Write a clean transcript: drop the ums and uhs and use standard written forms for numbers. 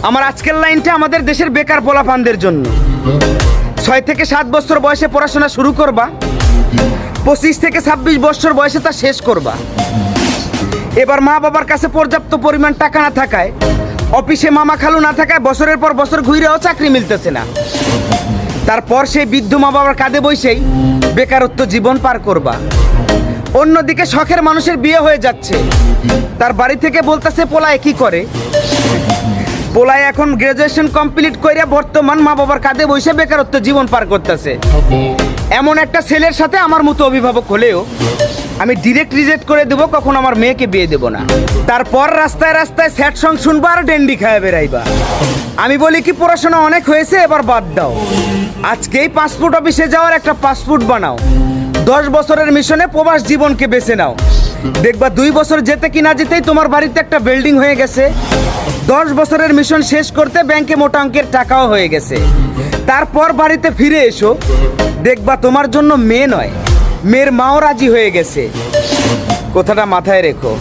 আমার আজকের লাইনটা আমাদের দেশের বেকার পোলাপানদের জন্য। 6 থেকে 7 বছর বয়সে পড়াশোনা শুরু করবা, 25 থেকে 26 বছর বয়সে তা শেষ করবা। এবার মা বাবার কাছে পর্যাপ্ত পরিমাণ টাকা না থাকায়, অফিসে মামা খালু না থাকায় বছরের পর বছর ঘুরেও চাকরি মিলতেছে না। তারপর সেই বৃদ্ধ মা বাবার কাঁধে বসেই বেকারত্ব জীবন পার করবা। অন্যদিকে শখের মানুষের বিয়ে হয়ে যাচ্ছে, তার বাড়ি থেকে বলতেছে পোলায় কি করে। পোলায় এখন গ্রাজুয়েশন কমপ্লিট কইরা বর্তমান মা বাবার কাঁধে বসে বেকারত্ব জীবন পার করতেছে। এমন একটা ছেলের সাথে আমার মতো অভিভাবক হলেও আমি ডিরেক্ট রিজেক্ট করে দেবো, কখন আমার মেয়েকে বিয়ে দেবো না। তারপর রাস্তায় রাস্তায় স্যাড সং শুনবা আর ডেন্ডি খায় বেড়াইবা। আমি বলি কি, পড়াশোনা অনেক হয়েছে, এবার বাদ দাও। আজকেই পাসপোর্ট অফিসে যাওয়ার একটা পাসপোর্ট বানাও। 10 বছরের মিশনে প্রবাস জীবনকে বেছে নাও। দেখবা 2 বছর যেতে কি না যেতেই তোমার বাড়িতে একটা বিল্ডিং হয়ে গেছে। 10 বছরের মিশন শেষ করতে ব্যাংকে মোটা অঙ্কের টাকাও হয়ে গেছে। তারপর বাড়িতে ফিরে এসো, দেখবা তোমার জন্য মেয়ে নয়, মেয়ের মাও রাজি হয়ে গেছে। কথাটা মাথায় রেখো।